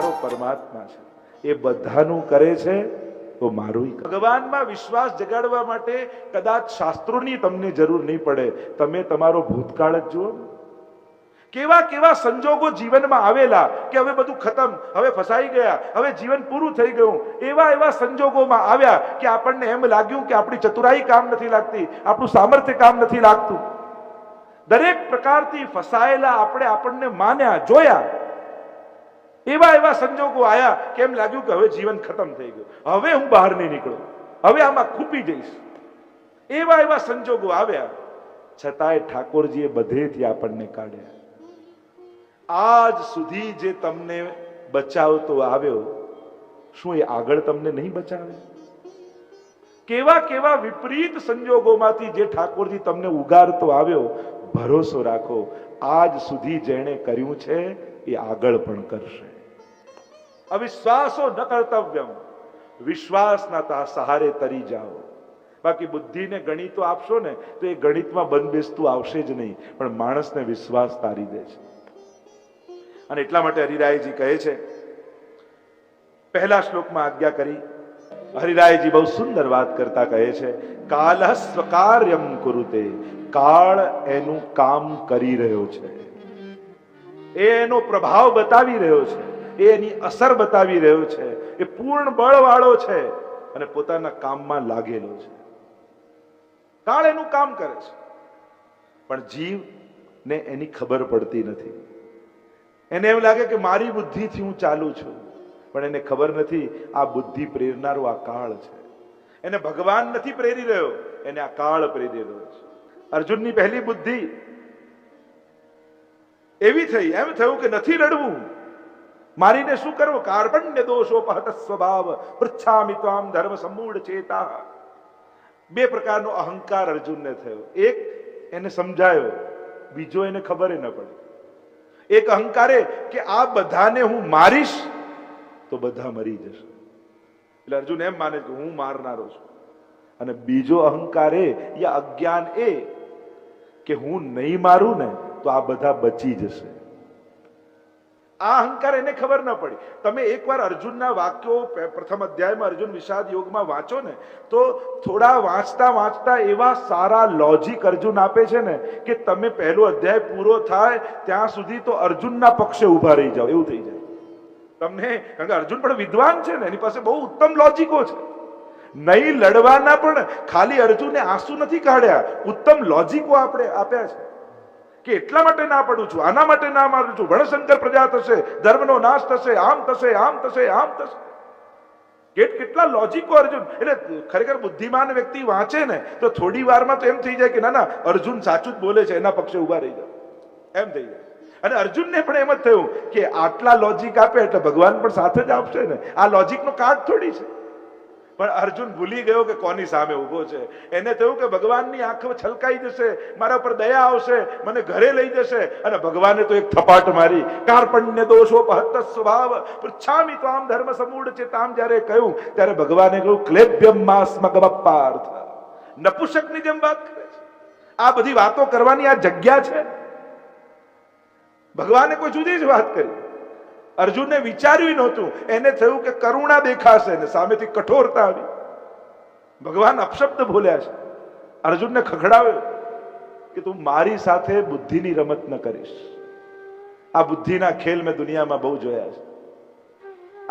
મારો પરમાત્મા છે, એ બધાનું કરે છે તો મારું ભગવાનમાં વિશ્વાસ જગાડવા માટે કદાચ શાસ્ત્રોની તમને જરૂર નહીં પડે. તમે તમારો ભૂતકાળ જ જુઓ. કેવા કેવા સંજોગો જીવનમાં આવેલા કે હવે બધું ખતમ, હવે ફસાઈ ગયા, હવે જીવન પૂરું થઈ ગયું. એવા એવા સંજોગોમાં આવ્યા કે આપણને એમ લાગ્યું કે આપણી ચતુરાઈ કામ નથી લાગતી, આપણું સામર્થ્ય કામ નથી લાગતું. દરેક પ્રકારથી ફસાયેલા આપણને માન્યા, જોયા. એવા એવા સંજોગો આયા કે એમ લાગ્યું કે હવે જીવન ખતમ થઈ ગયું, હવે હું બહાર નહીં નીકળું, હવે આમાં ખૂપી જઈશ. એવા એવા સંજોગો આવ્યા, છતાંય ઠાકોરજીએ બધેથી આપણને કાઢ્યા. આજ સુધી જે તમને બચાવતો આવ્યો, શું એ આગળ તમને નહીં બચાવે? કેવા કેવા વિપરીત સંજોગોમાંથી જે ઠાકોરજી તમને ઉગારતો આવ્યો, ભરોસો રાખો, આજ સુધી જેણે કર્યું છે એ આગળ પણ કરશે. અવિશ્વાસો ન કર્તવ્યમ, વિશ્વાસના સહારે તરી જાઓ. બાકી બુદ્ધિને ગણિતો આપશો ને તો એ ગણિતમાં બંધબેસતું આવશે જ નહીં, પણ માણસને વિશ્વાસ તારી દે છે. અને એટલા માટે હરિરાયજી કહે છે, પહેલા શ્લોકમાં આજ્ઞા કરી, હરિરાયજી બહુ સુંદર વાત કરતા કહે છે, કાલ સ્વકાર્યમ કુરુતે, કાળ એનું કામ કરી રહ્યો છે, એ એનો પ્રભાવ બતાવી રહ્યો છે, એ એની અસર બતાવી રહ્યો છે, એ પૂર્ણ બળ વાળો છે અને પોતાના કામમાં લાગેલો છે. કાળ એનું કામ કરે છે, પણ જીવને એની ખબર પડતી નથી. એને એમ લાગે કે મારી બુદ્ધિથી હું ચાલુ છું, પણ એને ખબર નથી આ બુદ્ધિ પ્રેરનારો આ કાળ છે. એને ભગવાન નથી પ્રેરી રહ્યો, એને આ કાળ પ્રેરી રહ્યો છે. અર્જુનની પહેલી બુદ્ધિ એવી થઈ, એમ થયું કે નથી લડવું, મારીને શું કરવું? કાર્પણ્ય દોષોપહત સ્વભાવ પૃચ્છામિ ત્વામ ધર્મ સમ્મૂઢ ચેતા. બે પ્રકારનો અહંકાર અર્જુનને થયો. એક એને સમજાયો, બીજો એને ખબર ન પડી. એક અહંકારે કે આ બધાને હું મારીશ તો બધા મરી જશે, એટલે અર્જુન એમ માને કે હું મારનારો છું. અને બીજો અહંકારે યા અજ્ઞાન એ કે હું નહીં મારું ને તો આ બધા બચી જશે. આ અહંકાર એને ખબર ન પડી. તમે એકવાર અર્જુનના વાક્યો પ્રથમ અધ્યાયમાં અર્જુન વિષાદ યોગમાં વાંચો ને તો થોડા વાંચતા વાંચતા એવા સારા લોજિક અર્જુન આપે છે ને કે તમે પહેલો અધ્યાય પૂરો થાય ત્યાં સુધી તો અર્જુનના પક્ષે ઉભા રહી જાઓ એવું થઈ જાય તમને. કારણ કે અર્જુન પણ વિદ્વાન છે ને, એની પાસે બહુ ઉત્તમ લોજિકો છે. નહીં લડવાના પણ ખાલી અર્જુને આંસુ નથી કાઢ્યા, ઉત્તમ લોજિકો આપણે આપ્યા છે કે એટલા માટે ના પડું છું, આના માટે ના મારું છું, ભણશંકર પ્રજા થશે, ધર્મનો નાશ થશે, આમ થશે, આમ થશે, આમ થશે. કેટલા લોજિકો અર્જુન. એટલે ખરેખર બુદ્ધિમાન વ્યક્તિ વાંચે ને તો થોડી વારમાં તો એમ થઈ જાય કે ના ના અર્જુન સાચું જ બોલે છે, એના પક્ષે ઉભા રહી જાવ, એમ થઈ જાય. અને અર્જુનને પણ એમ જ થયું કે આટલા લોજિક આપે એટલે ભગવાન પણ સાથે જ આપશે ને, આ લોજિકનો કાટ થોડી છે. પણ અર્જુન ભૂલી ગયો કે કોની સામે ઉભો છે. એને થયું કે ભગવાનની આંખ છલકાઈ જશે, મારા પર દયા આવશે, મને ઘરે લઈ જશે. અને ભગવાને તો એક થપાટ મારી, કાર્પણ્ય દોષોપહત સ્વભાવ પૃચ્છામિ ત્વામ ધર્મ સમ્મૂઢ ચેતામ જ્યારે કહ્યું ત્યારે ભગવાને કહ્યું ક્લેબ્યમ માસ્મગવપાર્થ. નપુંસકની જેમ વાત કરે છે. આ બધી વાતો કરવાની આ જગ્યા છે? ભગવાને કોઈ જુદી જ વાત કરી. અર્જુનને વિચાર્યું નહોતું, એને થયું કે કરુણા દેખાશે ને સામેથી કઠોરતા આવી. ભગવાન અપશબ્દ બોલ્યા છે, અર્જુનને ખખડાવ્યો કે તું મારી સાથે બુદ્ધિની રમત ન કરીશ. આ બુદ્ધિના ખેલ મેં દુનિયામાં બહુ જોયા છે.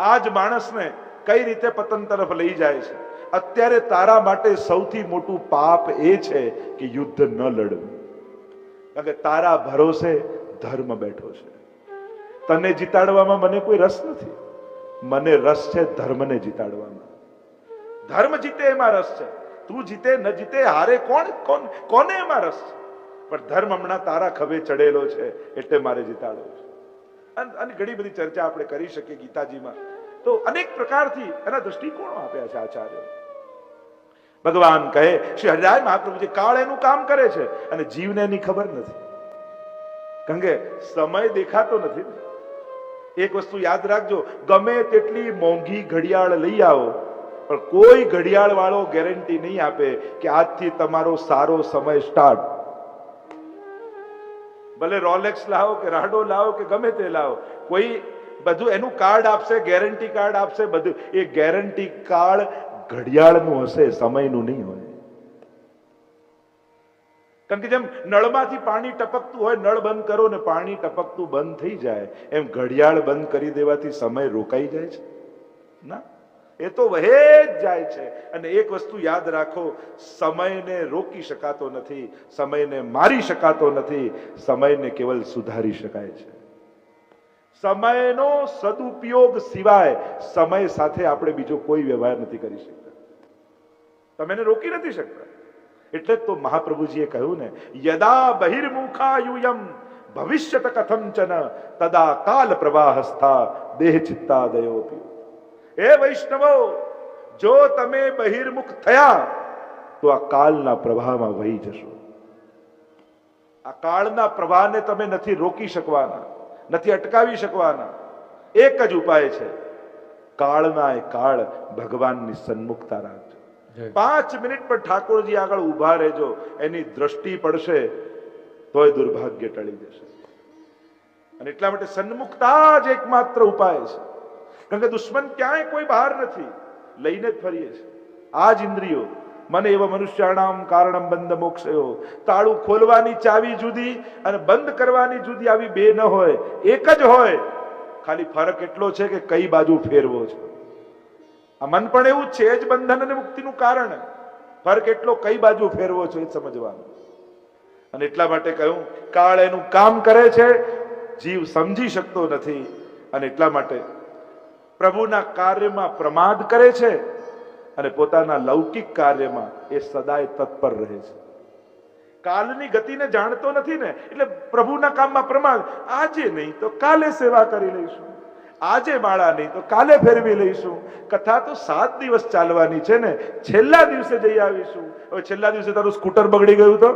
આ જ માણસને કઈ રીતે પતન તરફ લઈ જાય છે. અત્યારે તારા માટે સૌથી મોટું પાપ એ છે કે યુદ્ધ ન લડવું, કારણ કે તારા ભરોસે ધર્મ બેઠો છે. તને જીતાડવામાં મને કોઈ રસ નથી, મને રસ છે ધર્મને જીતાડવામાં. ધર્મ જીતે એમાં રસ છે, તું જીતે ન જીતે હારે કોને એમાં રસ છે, પણ ધર્મ હમણાં તારા ખભે ચડેલો છે એટલે મારે જીતાડવો છે. અને ઘણી બધી ચર્ચા આપણે કરી શકીએ ગીતાજીમાં, તો અનેક પ્રકારથી એના દ્રષ્ટિકોણો આપ્યા છે આચાર્ય. ભગવાન કહે, શ્રી હરિરાય મહાપ્રભુજી, કાળ એનું કામ કરે છે અને જીવને એની ખબર નથી, કારણ કે સમય દેખાતો નથી. એક વસ્તુ યાદ રાખજો, ગમે તેટલી મોંઘી ઘડિયાળ લઈ આવો પણ કોઈ ઘડિયાળ વાળો ગેરંટી નહીં આપે કે આજથી તમારો સારો સમય સ્ટાર્ટ. ભલે રોલેક્સ લાવો કે રાડો લાવો કે ગમે તે લાવો, કોઈ બધું એનું કાર્ડ આપશે, ગેરંટી કાર્ડ આપશે, બધું. એ ગેરંટી કાર્ડ ઘડિયાળનું હશે, સમયનું નહીં હોય. કારણ કે જેમ નળમાંથી પાણી ટપકતું હોય, નળ બંધ કરો ને પાણી ટપકતું બંધ થઈ જાય, એમ ઘડિયાળ બંધ કરી દેવાથી સમય રોકાઈ જાય છે ના, એ તો વહે જ જાય છે. અને એક વસ્તુ યાદ રાખો, સમયને રોકી શકાતો નથી, સમયને મારી શકાતો નથી, સમયને કેવલ સુધારી શકાય છે. સમયનો સદુપયોગ સિવાય સમય સાથે આપણે બીજો કોઈ વ્યવહાર નથી કરી શકતા, તમે એને રોકી નથી શકતા. એટલે જ તો મહાપ્રભુજીએ કહ્યું ને, યદા બહિર્મુખાયુયમ ભવિષ્યત કથંચન તદા કાલ પ્રવાહસ્થા દેહ ચિત્તાદયોપી. હે વૈષ્ણવો, જો તમે બહિર્મુખ થયા તો આ કાળના પ્રવાહમાં વહી જશો. આ કાળના પ્રવાહને તમે નથી રોકી શકવાના, નથી અટકાવી શકવાના. એક જ ઉપાય છે, કાળના એ કાળ ભગવાનની સન્મુખતા રાખજો. 5 મિનિટ પર ઠાકોરજી આગળ ઉભા રહેજો, એની દ્રષ્ટિ પડશે તોય દુર્ભાગ્ય ટળી જશે. અને એટલા માટે સન્મુખતા જ એકમાત્ર ઉપાય છે. કારણ કે દુશ્મન ક્યાંય કોઈ બહાર નથી, લઈને જ ફરીએ છે. આ જ ઇન્દ્રિયો, મને એવા મનુષ્યાણામ કારણમ બંધ મોક્ષયો. તાળું ખોલવાની ચાવી જુદી અને બંધ કરવાની જુદી, આવી બે ન હોય, એક જ હોય. ખાલી ફરક એટલો છે કે કઈ બાજુ ફેરવો છે. આ મન પણ એવું છે જ બંધન અને મુક્તિનું કારણ. ફરક એટલો કઈ બાજુ ફેરવો છો એ સમજવાનું. અને એટલા માટે કહ્યું, કાળ એનું કામ કરે છે, જીવ સમજી શકતો નથી. અને એટલા માટે પ્રભુના કાર્યમાં પ્રમાદ કરે છે અને પોતાના લૌકિક કાર્યમાં એ સદાય તત્પર રહે છે. કાલની ગતિને જાણતો નથી ને, એટલે પ્રભુના કામમાં પ્રમાદ. આજે નહીં તો કાલે સેવા કરી લઈશું, આજે માળા નહીં તો કાલે ફેરવી લઈશું. કથા તો 7 દિવસ ચાલવાની છે ને, છેલ્લા દિવસે જઈ આવીશું. હવે છેલ્લા દિવસે તારું સ્કૂટર બગડી ગયું તો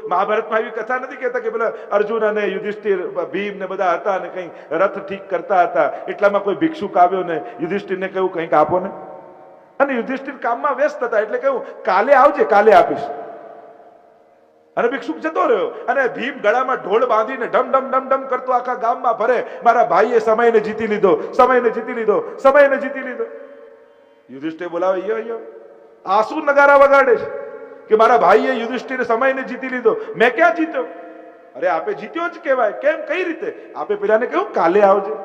મહાભારતમાં એવી કથા નથી કહેતા કે પેલા અર્જુન અને યુધિષ્ઠિર, ભીમ ને બધા હતા ને કઈ રથ ઠીક કરતા હતા, એટલામાં કોઈ ભિક્ષુક આવ્યો ને યુધિષ્ઠિરને કહ્યું કંઈક આપો ને. અને યુધિષ્ઠિર કામમાં વ્યસ્ત હતા, એટલે કહ્યું કાલે આવજે, કાલે આપીશ. અને ભિક્ષુક જતો રહ્યો. અને ભીમ ગળામાં ઢોળ બાંધીને ઢમ ઢમ ઢમ ઢમ કરતો આખા ગામમાં ફરે, મારા ભાઈએ સમયને જીતી લીધો, સમયને જીતી લીધો, સમયને જીતી લીધો. યુધિષ્ઠિર બોલાવે, યો આંસુ નગારા વગાડે છે કે મારા ભાઈએ યુધિષ્ઠિર સમયને જીતી લીધો, મેં ક્યાં જીત્યો? અરે આપે જીત્યો જ કહેવાય. કેમ, કઈ રીતે? આપે પેલાને કહ્યું કાલે આવજે.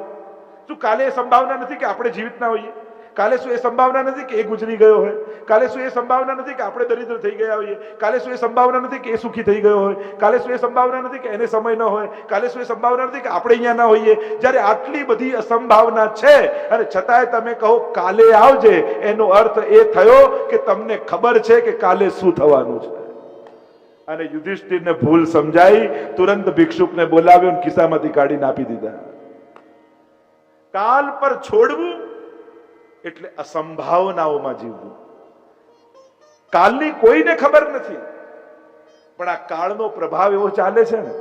શું કાલે એ સંભાવના નથી કે આપણે જીવિત ના હોઈએ? કાલે શું એ સંભાવના નથી કે એ ગુજરી ગયો હોય? કાલે શું એ સંભાવના નથી કે આપણે દરિદ્ર થઈ ગયા હોઈએ? કાલે શું એ સંભાવના નથી કે એ સુખી થઈ ગયો હોય? કાલે શું એ સંભાવના નથી કે એને સમય ન હોય? કાલે શું એ સંભાવના નથી કે આપણે અહીંયા ના હોઈએ? જ્યારે આટલી બધી અસંભાવના છે અને છતાંય તમે કહો કાલે આવજે, એનો અર્થ એ થયો કે તમને ખબર છે કે કાલે શું થવાનું છે. અને યુધિષ્ઠિરને ભૂલ સમજાઈ, તુરંત ભિક્ષુકને બોલાવ્યો અને ખિસ્સામાંથી કાઢીને આપી દીધા. કાલ પર છોડવું એટલે અસંભાવનાઓમાં જીવવું. કાલની કોઈને ખબર નથી, પણ આ કાળનો પ્રભાવ એવો ચાલે છે ને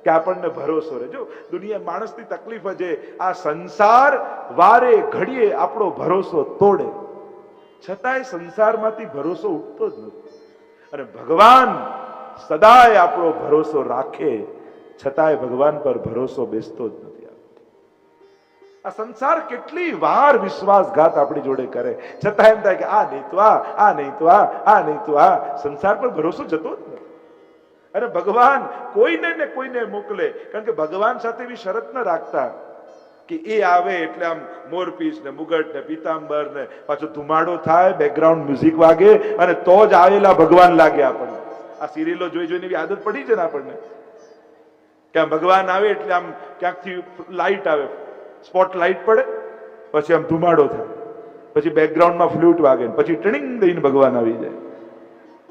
કે આપણને ભરોસો રહે. જો દુનિયા, માણસની તકલીફ છે, આ સંસાર વારે ઘડીએ આપણો ભરોસો તોડે, છતાંય સંસારમાંથી ભરોસો ઉઠતો જ નથી. અને ભગવાન સદાય આપણો ભરોસો રાખે, છતાંય ભગવાન પર ભરોસો બેસતો જ નથી. આ સંસાર કેટલી વાર વિશ્વાસઘાત આપણી જોડે કરે, છતાં એમ થાય કે આ નહીં તો આ નહીં તો આ નહીં તો આ. સંસાર પર ભરોસો જતો જ નથી. અને ભગવાન કોઈને ને કોઈને મોકલે, કારણ કે ભગવાન સાથે એવી શરત ન રાખતા કે એ આવે એટલે આમ મોરપીસ ને મુગટ ને પીતાંબર ને પાછો ધુમાડો થાય, બેકગ્રાઉન્ડ મ્યુઝિક વાગે અને તો જ આવેલા ભગવાન લાગે આપણને. આ સિરિયલો જોઈ જોઈને એવી આદત પડી છે ને આપણને કે આમ ભગવાન આવે એટલે આમ ક્યાંકથી લાઈટ આવે, સ્પોટ લાઈટ પડે, પછી આમ ધુમાડો થાય, પછી બેકગ્રાઉન્ડમાં ફ્લ્યુટ વાગે, પછી ટ્રિંગ દઈને ભગવાન આવી જાય.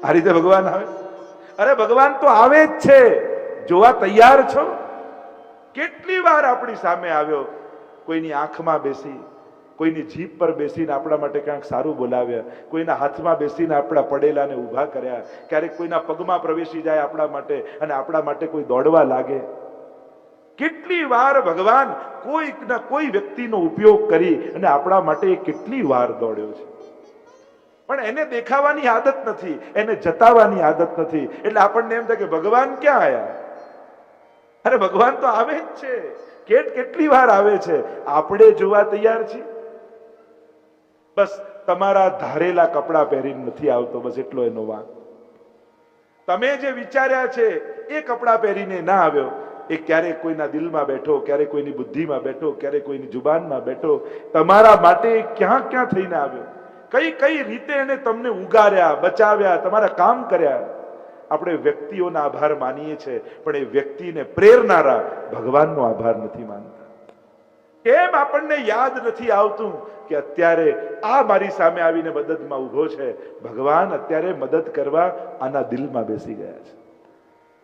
આ રીતે ભગવાન આવે. અરે ભગવાન તો આવે જ છે, જોવા તૈયાર છો? કેટલી વાર આપણી સામે આવ્યો, કોઈની આંખમાં બેસી, કોઈની જીભ પર બેસીને આપણા માટે ક્યાંક સારું બોલાવ્યા, કોઈના હાથમાં બેસીને આપણા પડેલાને ઊભા કર્યા, ક્યારેક કોઈના પગમાં પ્રવેશી જાય આપણા માટે અને આપણા માટે કોઈ દોડવા લાગે. કેટલી વાર ભગવાન કોઈક ના કોઈ વ્યક્તિનો ઉપયોગ કરી અને આપણા માટે કેટલી વાર દોડ્યો છે. પણ એને દેખાવાની આદત નથી, એને જતાવાની આદત નથી. એટલે આપણને એમ થાય કે ભગવાન ક્યાં આવ્યા? અરે ભગવાન તો આવે જ છે. કેટલી વાર આવે છે, આપણે જોવા તૈયાર છીએ? બસ તમારા ધારેલા કપડા પહેરીને નથી આવતો, બસ એટલો એનો વાંક. તમે જે વિચાર્યા છે એ કપડા પહેરીને ના આવ્યો, એ ક્યારેક કોઈના દિલમાં બેઠો, ક્યારેક કોઈની બુદ્ધિમાં બેઠો, ક્યારેક કોઈની જુબાનમાં બેઠો. તમારા માટે ક્યાં ક્યાં થઈને આવ્યો, કઈ કઈ રીતે એને તમને ઉગાર્યા, બચાવ્યા, તમારા કામ કર્યા. આપણે વ્યક્તિઓના આભાર માનીએ છીએ, પણ એ વ્યક્તિને પ્રેરનારા ભગવાનનો આભાર નથી માનતા. કેમ આપણને યાદ નથી આવતું કે અત્યારે આ મારી સામે આવીને મદદમાં ઊભો છે, ભગવાન અત્યારે મદદ કરવા આના દિલમાં બેસી ગયા છે.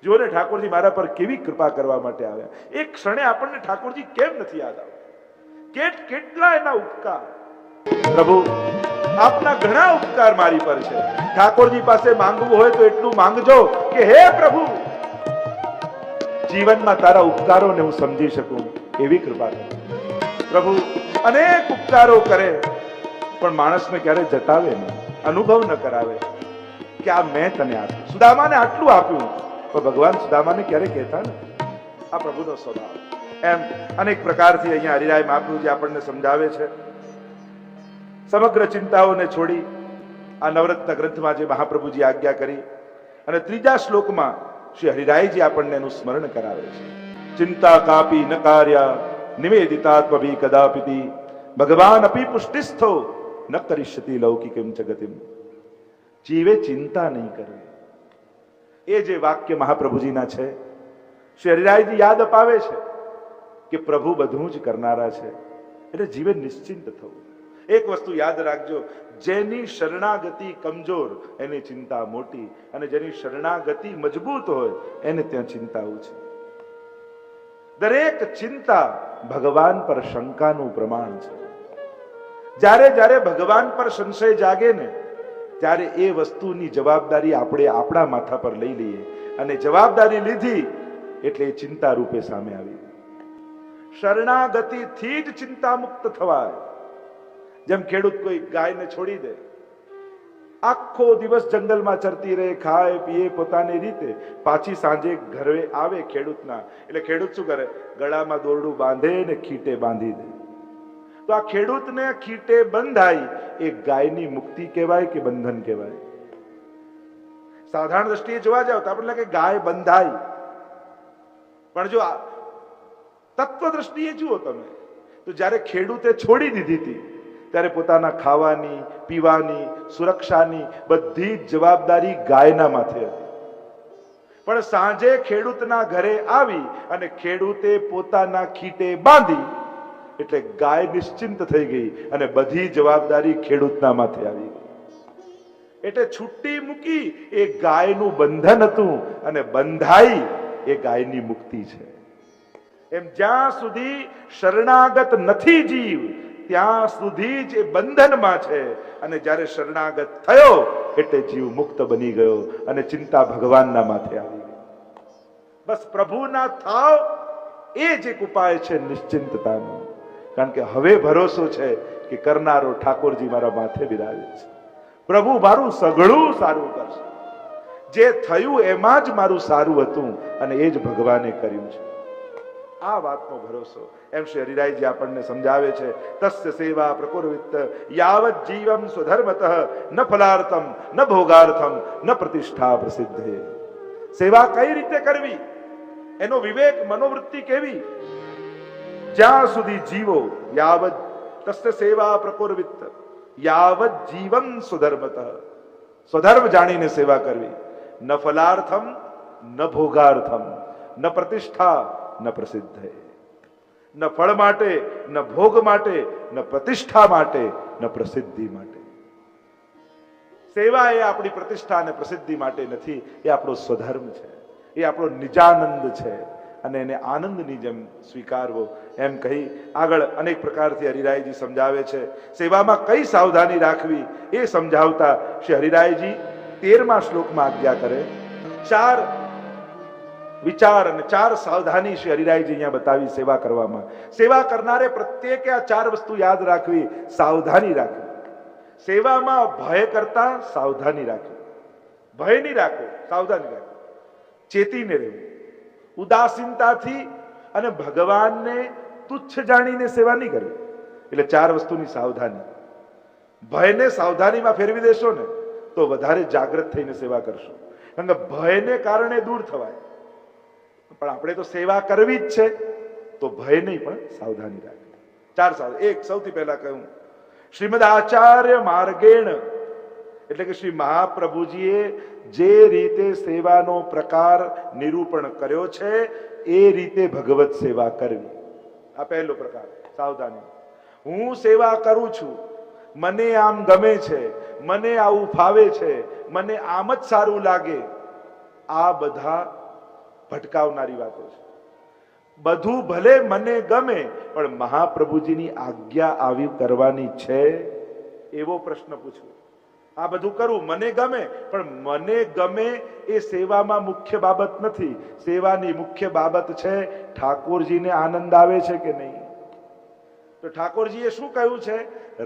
જુઓ ને, ઠાકોરજી મારા પર કેવી કૃપા કરવા માટે આવ્યા. એક ક્ષણે આપણને ઠાકોરજી કેમ નથી યાદ આવતા? કેટલા એના ઉપકાર. પ્રભુ, આપના ઘણા ઉપકાર મારી પર છે. ઠાકોરજી પાસે માંગવું હોય તો એટલું માંગજો કે હે પ્રભુ, જીવનમાં તારા ઉપકારોને હું સમજી શકું એવી કૃપા કરો. પ્રભુ અનેક ઉપકારો કરે, પણ માણસને ક્યારે જતાવે નહીં, અનુભવ ન કરાવે કે આ મેં તને આપ્યું. સુદામાને આટલું આપ્યું, પણ ભગવાન સુદામાને ક્યારે કહેતા નથી. આ પ્રભુનો સ્વભાવ. એમ અનેક પ્રકારથી અહીંયા હરિરાય મહાપ્રભુજી આપણને સમજાવે છે. સમગ્ર ચિંતાઓને છોડી આ નવરત્ન ગ્રંથમાં જે મહાપ્રભુજી આજ્ઞા કરી, અને ત્રીજા શ્લોકમાં શ્રી હરિરાયજી આપણને એનું સ્મરણ કરાવે છે. ચિંતા કાપી ન કાર્યા નિવેદિતાત્મભી કદાપિતિ ભગવાન અપી પુષ્ટિસ્થો ન કરિષ્યતિ લૌકિકમ જગતિમ. જીવે ચિંતા નહીં કરવી, એ જે વાક્ય મહાપ્રભુજીના છે, શ્રી હરિરાયજી યાદ અપાવે છે કે પ્રભુ બધું જ કરનારા છે, એટલે જીવે નિશ્ચિંત થવું. એક વસ્તુ યાદ રાખજો, જેની શરણાગતિ કમજોર એની ચિંતા મોટી, અને જેની શરણાગતિ મજબૂત હોય એને ત્યાં ચિંતા ઓછી. દરેક ચિંતા ભગવાન પર શંકાનું પ્રમાણ છે. જ્યારે જ્યારે ભગવાન પર સંશય જાગે ને, ત્યારે એ વસ્તુની જવાબદારી આપણે આપણા માથા પર લઈ લઈએ, અને જવાબદારી લીધી એટલે એ ચિંતા રૂપે સામે આવી. શરણાગતિથી જ ચિંતા મુક્ત થવાય. જેમ ખેડૂત કોઈ ગાયને છોડી દે, આખો દિવસ જંગલમાં ચરતી રહે, ખાય પીએ પોતાની રીતે, પાછી સાંજે ઘરે આવે ખેડૂતના, એટલે ખેડૂત શું કરે? ગળામાં દોરડું બાંધે ને ખીટે બાંધી દે. તો આ ખેડૂતને ખીટે બંધાઈ એ ગાયની મુક્તિ કહેવાય કે બંધન કહેવાય? સાધારણ દ્રષ્ટિએ જોવા જાવ તો આપણે લાગે ગાય બંધાઈ, પણ જો તત્વ દ્રષ્ટિએ જુઓ તમે, તો જ્યારે ખેડૂતે છોડી દીધી હતી ત્યારે પોતાના ખાવાની, પીવાની, સુરક્ષાની બધી જ જવાબદારી ગાયના માથે હતી. પણ સાંજે ખેડૂતના ઘરે આવી અને ખેડૂતે પોતાના ખીટે બાંધી એટલે ગાય નિશ્ચિંત થઈ ગઈ અને બધી જવાબદારી ખેડૂતના માથે આવી ગઈ. એટલે છુટ્ટી મૂકી એ ગાયનું બંધન હતું, અને બંધાઈ એ ગાયની મુક્તિ છે. એમ જ્યાં સુધી શરણાગત નથી જીવ, ત્યાં સુધી જ એ બંધનમાં છે, અને જ્યારે શરણાગત થયો એટલે જીવ મુક્ત બની ગયો અને ચિંતા ભગવાનના માથે આવી ગઈ. બસ પ્રભુના થાવ એ જ એક ઉપાય છે નિશ્ચિંતતાનો. કારણ કે હવે ભરોસો છે કે કરનારો ઠાકોરજી મારા માથે બિરાજે છે. પ્રભુ મારું સઘળું સારું કરશે. જે થયું એમાં જ મારું સારું હતું, અને એ જ ભગવાને કર્યું છે. આ વાતનો ભરોસો. એમ શ્રી હરિરાયજી આપણને સમજાવે છે, તસ્ય સેવા પ્રકુર્વિત યાવત જીવમ સ્વધર્મતઃ ન ફલાર્થમ ન ભોગાર્થમ ન પ્રતિષ્ઠા પ્રસિદ્ધે. સેવા કઈ રીતે કરવી, એનો વિવેક, મનોવૃત્તિ કેવી? જ્યાં સુધી જીવો, યાવત તસ્ય સેવા પ્રકુર્વિત યાવત જીવમ સ્વધર્મતઃ, સ્વધર્મ જાણીને સેવા કરવી. ન ફલાર્થમ ન ભોગાર્થમ ન પ્રતિષ્ઠા ન પ્રસિદ્ધ. ન ફળ માટે, ન ભોગ માટે, ન પ્રતિષ્ઠા માટે, ન પ્રસિદ્ધિ માટે. સેવા એ આપણી પ્રતિષ્ઠા અને પ્રસિદ્ધિ માટે નથી, એ આપણો સ્વધર્મ છે, એ આપણો નિજાનંદ છે, અને એને આનંદની જેમ સ્વીકારવો. એમ કહી આગળ અનેક પ્રકારથી હરિરાયજી સમજાવે છે. સેવામાં કઈ સાવધાની રાખવી એ સમજાવતા શ્રી હરિરાયજી 13મા શ્લોકમાં આજ્ઞા કરે. 4 વિચાર અને 4 સાવધાની શ્રી હરિરાયજી અહીંયા બતાવી સેવા કરવામાં. સેવા કરનારે પ્રત્યેકે આ 4 વસ્તુ યાદ રાખવી, સાવધાની રાખવી. સેવામાં ભય કરતા સાવધાની રાખવી. ભય નહીં રાખવો, સાવધાની રાખવી. ચેતીને રહેવું. ઉદાસીનતાથી અને ભગવાનને તુચ્છ જાણીને સેવા નહીં કરવી. એટલે 4 વસ્તુની સાવધાની. ભયને સાવધાનીમાં ફેરવી દેશો ને તો વધારે જાગૃત થઈને સેવા કરશો. કારણ કે ભયને કારણે દૂર થવાય, પણ આપણે તો સેવા કરવી જ છે, તો ભય નહીં પણ સાવધાની રાખવી. 4 સાવધાની. એક સૌથી પહેલા કહ્યું, શ્રીમદ આચાર્ય માર્ગેણ, એટલે કે શ્રી મહાપ્રભુજીએ જે રીતે સેવાનો પ્રકાર નિરૂપણ કર્યો છે એ રીતે ભગવત સેવા કરવી. આ પહેલો પ્રકાર સાવધાની. હું સેવા કરું છું, મને આમ ગમે છે, મને આવું ફાવે છે, મને આમ જ સારું લાગે, આ બધા ભટકાવનારી વાતો છે. બધું ભલે મને ગમે, પણ મહાપ્રભુજીની આજ્ઞા આવી કરવાની છે એવો પ્રશ્ન પૂછવો. આ બધું કરું, મને ગમે, પણ મને ગમે એ સેવામાં મુખ્ય બાબત નથી. સેવાની મુખ્ય બાબત છે ઠાકોરજીને આનંદ આવે છે કે નહીં. તો ઠાકોરજીએ શું કહ્યું છે?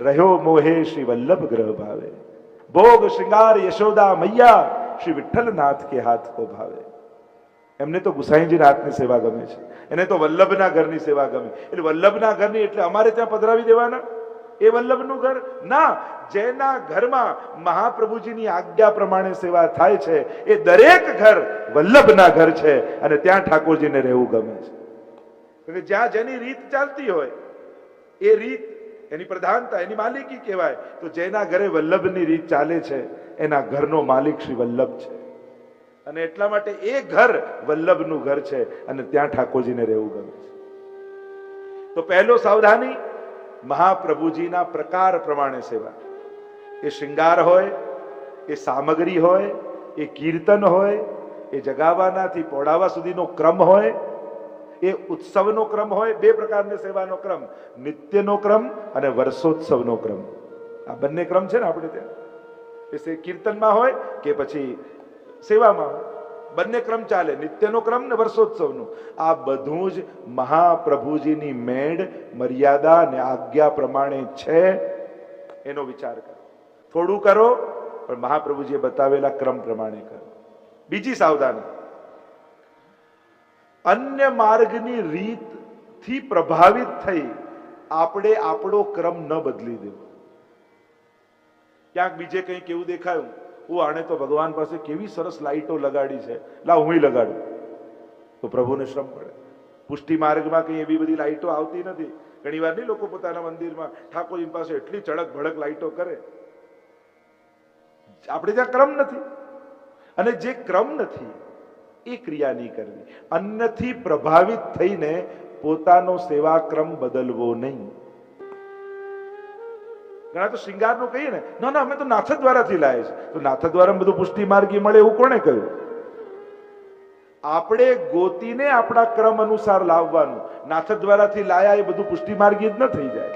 રહ્યો મોહે શ્રી વલ્લભ ગ્રહ ભાવે, ભોગ શ્રૃંગાર યશોદા મૈયા, શ્રી વિઠ્ઠલનાથ કે હાથ કો ભાવે. એમને તો ગુસાઈજીના હાથની સેવા ગમે છે, એને તો વલ્લભના ઘરની સેવા ગમે. એટલે વલ્લભના ઘરની એટલે અમારે ત્યાં પધરાવી દેવાના? એ વલ્લભનું ઘર ના. જેના ઘરમાં મહાપ્રભુજીની આજ્ઞા પ્રમાણે સેવા થાય છે એ દરેક ઘર વલ્લભના ઘર છે, અને ત્યાં ઠાકોરજીને રહેવું ગમે છે. જ્યાં જેની રીત ચાલતી હોય એ રીત એની પ્રધાનતા, એની માલિકી કહેવાય. તો જેના ઘરે વલ્લભની રીત ચાલે છે એના ઘરનો માલિક શ્રી વલ્લભ છે, અને એટલા માટે એ ઘર વલ્લભનું ઘર છે, અને ત્યાં ઠાકોરજીને રહેવું ગમે છે. તો પહેલો સાવધાની, મહાપ્રભુજીના પ્રકાર પ્રમાણે સેવા. એ શ્રૃંગાર હોય, એ સામગ્રી હોય, એ કીર્તન હોય, એ જગાવવાનાથી પોડાવા સુધીનો ક્રમ હોય, એ ઉત્સવનો ક્રમ હોય. 2 પ્રકારની સેવાનો ક્રમ, નિત્યનો ક્રમ અને વર્ષોત્સવનો ક્રમ. આ બંને ક્રમ છે ને આપણે ત્યાં. એ કીર્તનમાં હોય કે પછી સેવામાં હોય, બંને ક્રમ ચાલે, નિત્યનો ક્રમ ને વર્ષોત્સવનો. આ બધું જ મહાપ્રભુજીની મેળ, મર્યાદા અને આજ્ઞા પ્રમાણે છે એનો વિચાર કરો. થોડું કરો, પણ મહાપ્રભુજીએ બતાવેલા ક્રમ પ્રમાણે કરો. બીજી સાવધાની, અન્ય માર્ગની રીતથી પ્રભાવિત થઈ આપણે આપણો ક્રમ ન બદલી દેવો. ક્યાંક બીજે કંઈક એવું દેખાયું, આણે તો ભગવાન પાસે કેવી સરસ લાઈટો લગાડી છે, લાવ હું લગાડું, તો પ્રભુને શ્રમ પડે. પુષ્ટિ માર્ગમાં કઈ એવી બધી લાઈટો આવતી નથી. ઘણી વાર નહીં લોકો પોતાના મંદિરમાં ઠાકોરજી પાસે એટલી ચળક ભડક લાઈટો કરે. આપણે ત્યાં ક્રમ નથી, અને જે ક્રમ નથી એ ક્રિયા નહીં કરવી. અન્યથી પ્રભાવિત થઈને પોતાનો સેવા ક્રમ બદલવો નહીં. ઘણા તો શ્રૃંગારનું કહીએ ને, ના ના અમે તો નાથ દ્વારાથી લાવે છે, તો નાથ દ્વારા બધું પુષ્ટિ માર્ગી મળે એવું કોણે કહ્યું? આપણે ગોતીને આપણા ક્રમ અનુસાર લાવવાનું. નાથ દ્વારાથી લાયા એ બધું પુષ્ટિ માર્ગી જ ન થઈ જાય.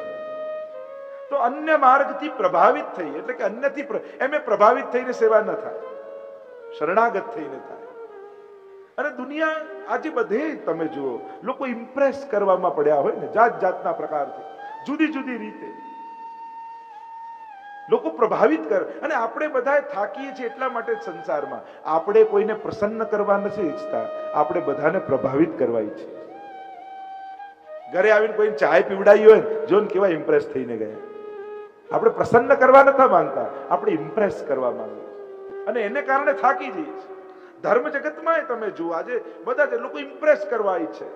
તો અન્ય માર્ગથી પ્રભાવિત થઈ, એટલે કે અન્યથી એમે પ્રભાવિત થઈને સેવા ન થાય, શરણાગત થઈને થાય. અને દુનિયા આજે બધે તમે જુઓ, લોકો ઇમ્પ્રેસ કરવામાં પડ્યા હોય ને, જાત જાતના પ્રકારથી, જુદી જુદી રીતે લોકો પ્રભાવિત કરે. અને આપણે બધા થાકીએ છીએ એટલા માટે જ સંસારમાં. આપણે કોઈને પ્રસન્ન કરવા નથી ઈચ્છતા, આપણે બધાને પ્રભાવિત કરવા ઈચ્છીએ. ઘરે આવીને કોઈને ચાય પીવડાવી હોય, જો ને કેવા ઇમ્પ્રેસ થઈને ગયા. આપણે પ્રસન્ન કરવા નથી માંગતા, આપણે ઇમ્પ્રેસ કરવા માંગીએ, અને એને કારણે થાકી જઈએ છીએ. ધર્મ જગતમાં તમે જુઓ, આજે બધા જ લોકો ઇમ્પ્રેસ કરવા ઈચ્છે.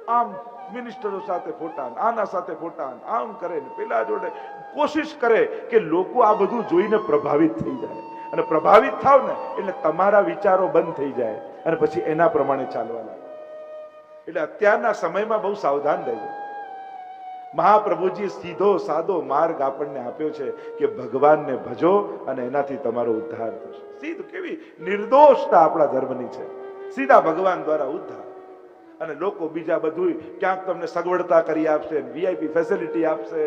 આમ મિનિસ્ટરો સાથે ફોટા, આના સાથે ફોટા, આમ કરે ને પેલા જોડે કોશિશ કરે કે લોકો આ બધું જોઈને પ્રભાવિત થઈ જાય. અને પ્રભાવિત થાવ ને એટલે તમારા વિચારો બંધ થઈ જાય, અને પછી એના પ્રમાણે ચાલવા લાગે. એટલે અત્યારના સમયમાં બહુ સાવધાન રહેવું. મહાપ્રભુજી સીધો સાદો માર્ગ આપણને આપ્યો છે કે ભગવાનને ભજો અને એનાથી તમારો ઉદ્ધાર થશે. સીધું, કેવી નિર્દોષતા આપણા ધર્મની છે. સીધા ભગવાન દ્વારા ઉદ્ધાર. અને લોકો બીજા બધું ક્યાંક તમને સગવડતા કરી આપશે, વીઆઈપી ફેસિલિટી આપશે,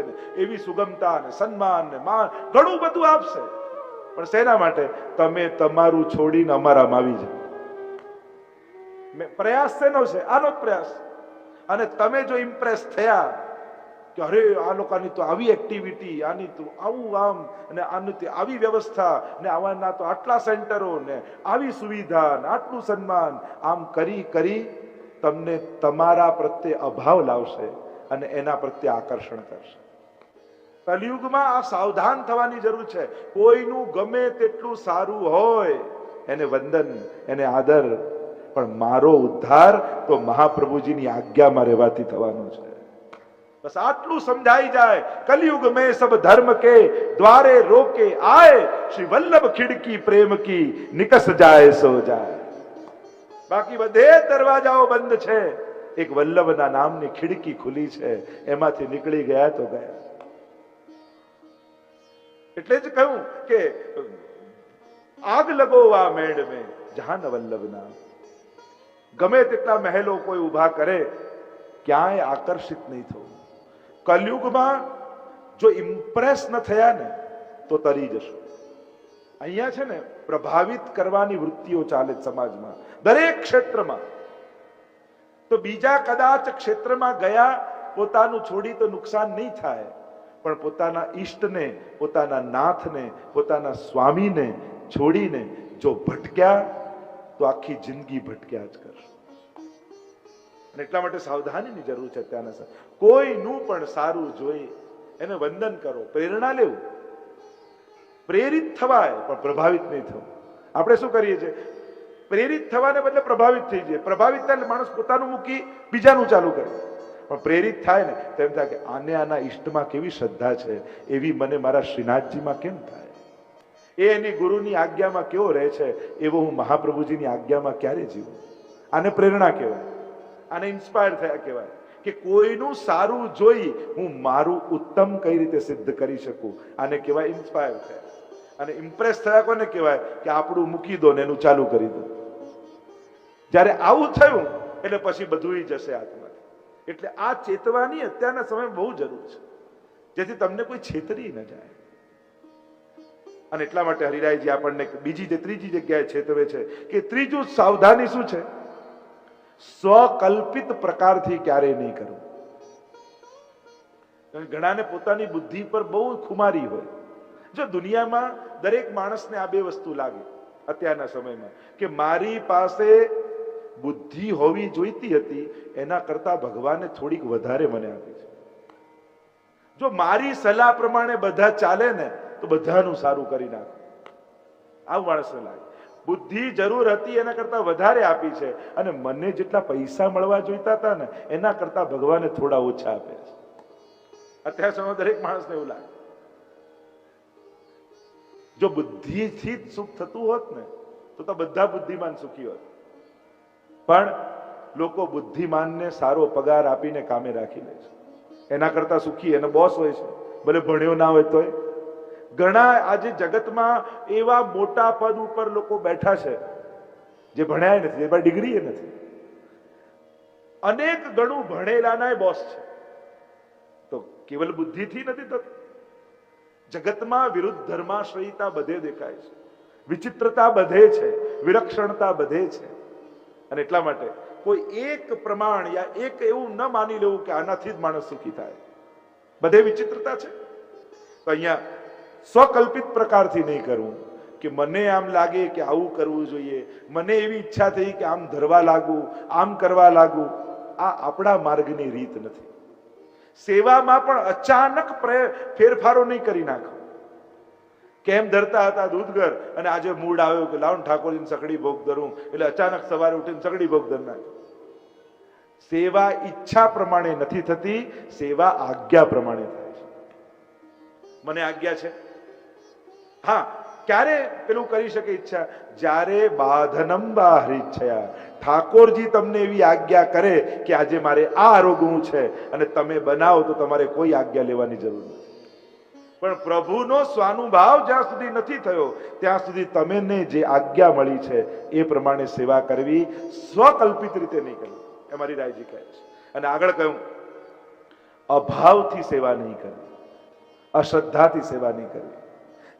એવી સુગમતા ને સન્માન ને માન ઘણું બધું આપશે, પણ શેના માટે? તમે તમારું છોડીને અમારામાં આવી જાઓ. પ્રયાસ શેનો છે? આનો જ પ્રયાસ. અને તમે જો ઇમ્પ્રેસ થયા કે અરે આ લોકોની તો આવી એક્ટિવિટી, આની તો આવું આમ, અને આની તો આવી વ્યવસ્થા, ને આવાના તો આટલા સેન્ટરો, ને આવી સુવિધા, ને આટલું સન્માન, આમ કરી કરી તમને તમારા પ્રત્યે અભાવ લાવશે અને એના પ્રત્યે આકર્ષણ કરશે. કલિયુગમાં આ સાવધાન થવાની જરૂર છે. કોઈનું ગમે તેટલું સારું હોય એને વંદન, એને આદર, પણ મારો ઉદ્ધાર તો મહાપ્રભુજીની આજ્ઞામાં રહેવાથી થવાનો છે. બસ આટલું સમજાઈ જાય. કલયુગ में सब धर्म के द्वारे रोके आए, श्री वल्लभ खिड़की प्रेम की निकस जाए सो जाए. બાકી બધે દરવાજાઓ બંધ છે, એક વલ્લભના નામની ખિડકી ખુલી છે, એમાંથી નીકળી ગયા તો ગયા. એટલે જ કહ્યું કે આગ લગોવા મેડ મેં જહાન વલ્લભ નામ. ગમે તેટલા મહેલો કોઈ ઉભા કરે, ક્યાંય આકર્ષિત નહીં થવું. કલયુગમાં જો ઇમ્પ્રેસ ન થયા ને તો તરી જશો. અહીંયા છે ને પ્રભાવિત કરવાની વૃત્તિઓ ચાલે સમાજમાં, દરેક ક્ષેત્રમાં. તો બીજા કદાચ ક્ષેત્રમાં ગયા, પોતાનું છોડી તો નુકસાન નહીં થાય, પણ પોતાના ઈષ્ટને, પોતાના નાથને, પોતાના સ્વામીને છોડીને જો ભટક્યા તો આખી જિંદગી ભટક્યા જ કરશો. અને એટલા માટે સાવધાનીની જરૂર છે. ત્યાંના કોઈનું પણ સારું જોઈ એને વંદન કરો, પ્રેરણા લેવું. પ્રેરિત થવાય પણ પ્રભાવિત નહીં થવું. આપણે શું કરીએ છીએ? પ્રેરિત થવાને બદલે પ્રભાવિત થઈ જાય. પ્રભાવિત થાય એટલે માણસ પોતાનું મૂકી બીજાનું ચાલુ કરે. પણ પ્રેરિત થાય ને તેમ થાય કે આને આના ઈષ્ટમાં કેવી શ્રદ્ધા છે, એવી મને મારા શ્રીનાથજીમાં કેમ થાય? એ એની ગુરુની આજ્ઞામાં કેવો રહે છે, એવો હું મહાપ્રભુજીની આજ્ઞામાં ક્યારે જીવું? આને પ્રેરણા કહેવાય, આને ઇન્સ્પાયર થયા કહેવાય. કે કોઈનું સારું જોઈ હું મારું ઉત્તમ કઈ રીતે સિદ્ધ કરી શકું, આને કહેવાય ઇન્સ્પાયર થયા. અને ઇમ્પ્રેસ થયા કોને કહેવાય? કે આપણું મૂકી દો ને એનું ચાલુ કરી દો. જ્યારે આવું થયું એટલે પછી બધું જશે હાથમાંથી. એટલે આ ચેતવાની અત્યારના સમયમાં બહુ જરૂર છે, જેથી તમને કોઈ છેતરી ન જાય. અને એટલા માટે હરિરાયજી આપણને ત્રીજી જગ્યાએ છેતવે છે કે ત્રીજું સાવધાની શું છે? સ્વકલ્પિત પ્રકારથી ક્યારેય નહીં કરવું. ઘણાને પોતાની બુદ્ધિ પર બહુ ખુમારી હોય. જો દુનિયામાં દરેક માણસને આ બે વસ્તુ લાગે અત્યારના સમયમાં કે મારી પાસે બુદ્ધિ હોવી જોઈતી હતી, એના કરતા ભગવાને થોડીક વધારે મને આપી છે. જો મારી સલાહ પ્રમાણે બધા ચાલે ને તો બધાનું સારું કરી નાખો, આવું માણસને લાગે. બુદ્ધિ જરૂર હતી એના કરતા વધારે આપી છે, અને મને જેટલા પૈસા મળવા જોઈતા હતા ને એના કરતા ભગવાને થોડા ઓછા આપે છે. અત્યાર સમયમાં દરેક માણસને એવું લાગે. જો બુદ્ધિથી જ સુખ થતું હોત ને તો બધા બુદ્ધિમાન સુખી હોત. પણ લોકો બુદ્ધિમાનને સારો પગાર આપીને કામે રાખી લે છે, એના કરતા સુખી એને બોસ હોય છે, ભલે ભણ્યો ના હોય તોય. ઘણા આજે જગતમાં એવા મોટા પદ ઉપર લોકો બેઠા છે જે ભણ્યા નથી, એમાં ડિગ્રી નથી. અનેક ગણું ભણેલાના બોસ છે. તો કેવલ બુદ્ધિથી નથી થતું. જગતમાં વિરુદ્ધ ધર્માશ્રયતા બધે દેખાય છે, વિચિત્રતા બધે છે, વિલક્ષણતા બધે છે. અને એટલા માટે કોઈ એક પ્રમાણ યા એક એવું ન માની લેવું કે આનાથી જ માણસ સુખી થાય. બધે વિચિત્રતા છે. તો અહીંયા સ્વકલ્પિત પ્રકારથી નહીં કરવું કે મને આમ લાગે કે આવું કરવું જોઈએ, મને એવી ઈચ્છા થઈ કે આમ ધરવા લાગુ, આમ કરવા લાગુ. આ આપણા માર્ગની રીત નથી. સેવામાં પણ અચાનક ફેરફારો નહીં કરી નાખો. કેમ ધરતા હતા દૂધઘર અને આજે મૂડ આવ્યો કે લાવ ઠાકોરજીને સકડી ભોગ ધરું, એટલે અચાનક સવારે ઉઠીને સકડી ભોગ ધર નાખો. સેવા ઈચ્છા પ્રમાણે નથી થતી, સેવા આજ્ઞા પ્રમાણે થાય છે. મને આજ્ઞા છે, હા, ક્યારે પેલું કરી શકે ઈચ્છા? જ્યારે બાધનમ બાહરિચ્છયા, ઠાકોરજી તમને એવી આજ્ઞા કરે કે આજે મારે આ આરોગવું છે અને તમે બનાવો તો તમારે કોઈ આજ્ઞા લેવાની જરૂર નથી. પણ પ્રભુનો સ્વાનુભાવ જ્યાં સુધી નથી થયો ત્યાં સુધી તમને જે આજ્ઞા મળી છે એ પ્રમાણે સેવા કરવી, સ્વકલ્પિત રીતે નહીં કરવી. એ મારી રાયજી કહે છે. અને આગળ કહ્યું, અભાવથી સેવા નહીં કરવી, અશ્રદ્ધાથી સેવા નહીં કરવી.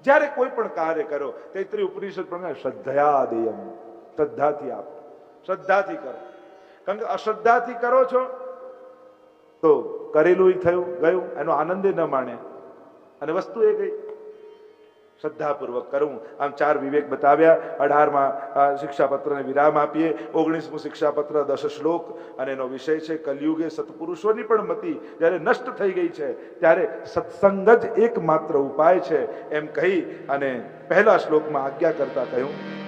જ્યારે કોઈ પણ કાર્ય કરો, તૈત્રીય ઉપનિષદ પ્રમાણે શ્રદ્ધયા દેયમ, શ્રદ્ધાથી આપો, શ્રદ્ધાથી કરો. કારણ કે અશ્રદ્ધાથી કરો છો તો કરેલું થયું ગયું, એનો આનંદ ન માણે અને વસ્તુ એ ગઈ. શ્રદ્ધાપૂર્વક કરવું. આમ 4 વિવેક બતાવ્યા. 18માં શિક્ષાપત્રને વિરામ આપીએ. 19મું શિક્ષાપત્ર 10 શ્લોક અને એનો વિષય છે કલયુગે સત્પુરુષોની પણ મતિ જ્યારે નષ્ટ થઈ ગઈ છે ત્યારે સત્સંગ જ એકમાત્ર ઉપાય છે એમ કહી અને પહેલા શ્લોકમાં આજ્ઞા કરતા કહ્યું